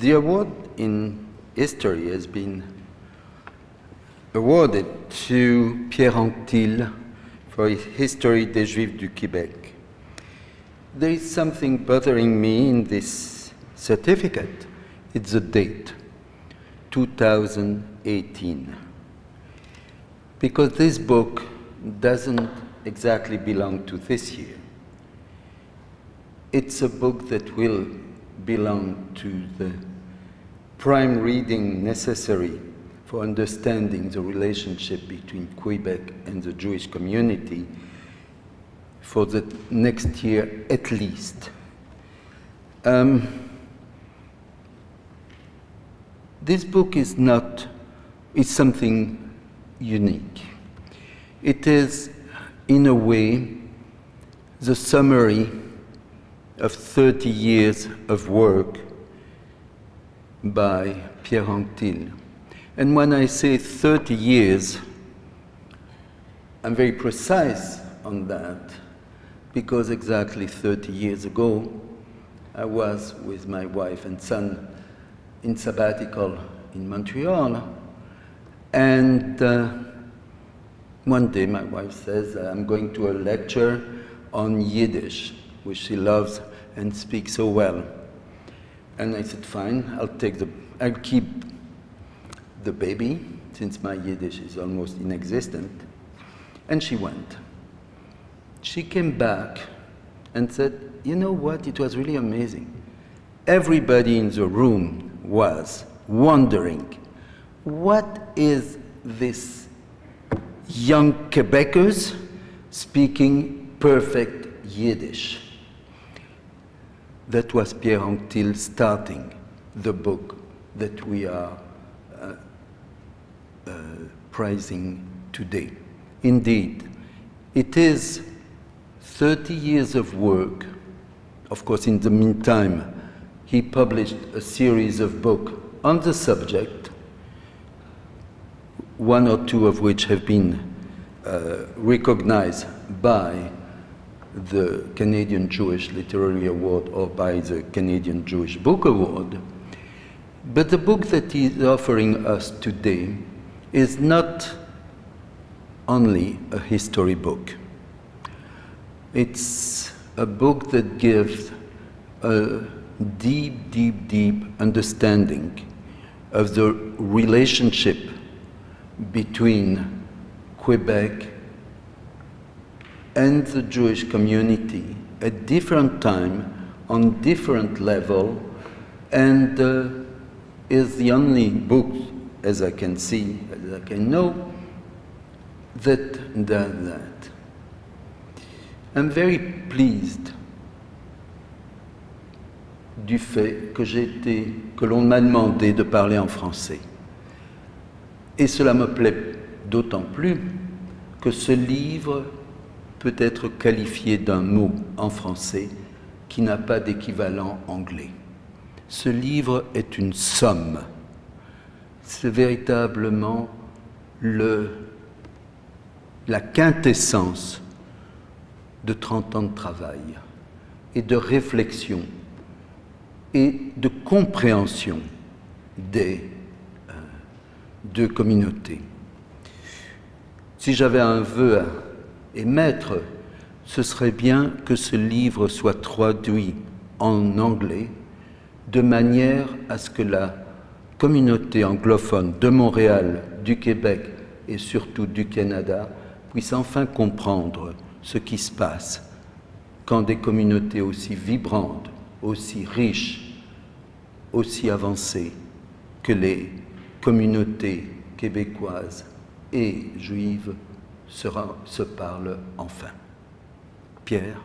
The award in history has been awarded to Pierre Anctil for his History des Juifs du Québec. There is something bothering me in this certificate. It's the date, 2018. Because this book doesn't exactly belong to this year. It's a book that will belong to the prime reading necessary for understanding the relationship between Quebec and the Jewish community for the next year at least. This book is something unique. It is, in a way, the summary of 30 years of work by Pierre Anctil. And when I say 30 years, I'm very precise on that, because exactly 30 years ago, I was with my wife and son in sabbatical in Montreal, and one day my wife says, I'm going to a lecture on Yiddish, which she loves and speaks so well. And I said, fine, I'll keep the baby, since my Yiddish is almost inexistent. And she went. She came back and said, you know what, it was really amazing. Everybody in the room was wondering, what is this young Quebecers speaking perfect Yiddish? That was Pierre Anctil starting the book that we are prizing today. Indeed, it is 30 years of work. Of course, in the meantime, he published a series of books on the subject, one or two of which have been recognized by the Canadian Jewish Literary Award or by the Canadian Jewish Book Award. But the book that he is offering us today is not only a history book. It's a book that gives a deep, deep, deep understanding of the relationship between Quebec and the Jewish community at different time, on different level, and is the only book, as I can see, as I can know, that does that. I'm very pleased du fait que l'on m'a demandé de parler en français. Et cela me plaît d'autant plus que ce livre peut être qualifié d'un mot en français qui n'a pas d'équivalent anglais. Ce livre est une somme. C'est véritablement la quintessence de 30 ans de travail et de réflexion et de compréhension des deux communautés. Si j'avais un vœu à émettre, ce serait bien que ce livre soit traduit en anglais de manière à ce que la communauté anglophone de Montréal, du Québec et surtout du Canada puisse enfin comprendre ce qui se passe quand des communautés aussi vibrantes, aussi riches, aussi avancées que les communautés québécoises et juives se parlent enfin. Pierre.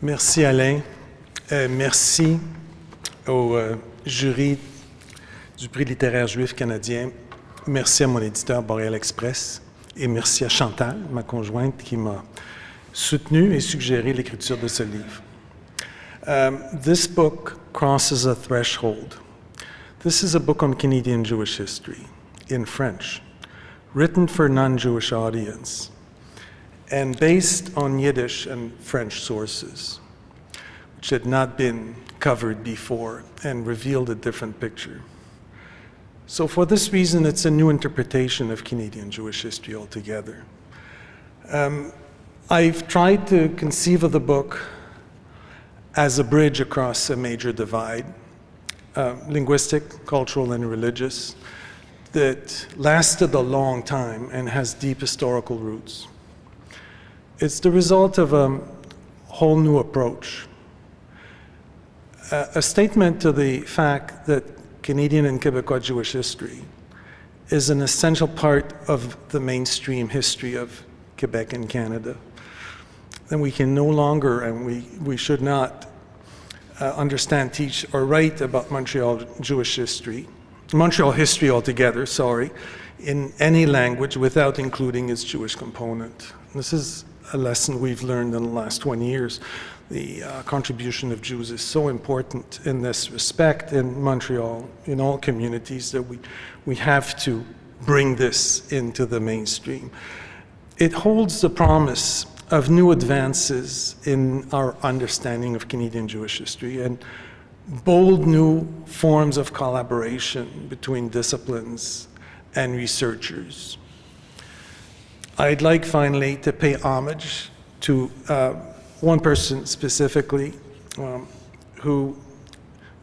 Merci Alain. Merci au jury du prix littéraire juif canadien. Merci à mon éditeur Boréal Express et merci à Chantal, ma conjointe, qui m'a soutenu et suggéré l'écriture de ce livre. This book crosses a threshold. This is a book on Canadian Jewish history in French, written for non-Jewish audience, and based on Yiddish and French sources, which had not been covered before and revealed a different picture. So for this reason, it's a new interpretation of Canadian Jewish history altogether. I've tried to conceive of the book as a bridge across a major divide, linguistic, cultural, and religious, that lasted a long time and has deep historical roots. It's the result of a whole new approach, a statement to the fact that Canadian and Quebecois Jewish history is an essential part of the mainstream history of Quebec and Canada. And we can no longer, and we should not, understand, teach, or write about Montreal Jewish history, Montreal history altogether, in any language without including its Jewish component. This is a lesson we've learned in the last 20 years. The contribution of Jews is so important in this respect in Montreal, in all communities, that we have to bring this into the mainstream. It holds the promise of new advances in our understanding of Canadian Jewish history and bold new forms of collaboration between disciplines and researchers. I'd like finally to pay homage to one person specifically who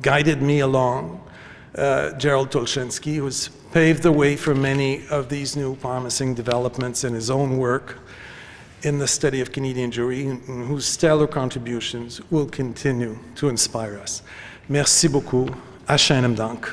guided me along, Gerald Tulshinsky, who's paved the way for many of these new promising developments in his own work in the study of Canadian Jewry, and whose stellar contributions will continue to inspire us. Merci beaucoup. Ashenem Dank.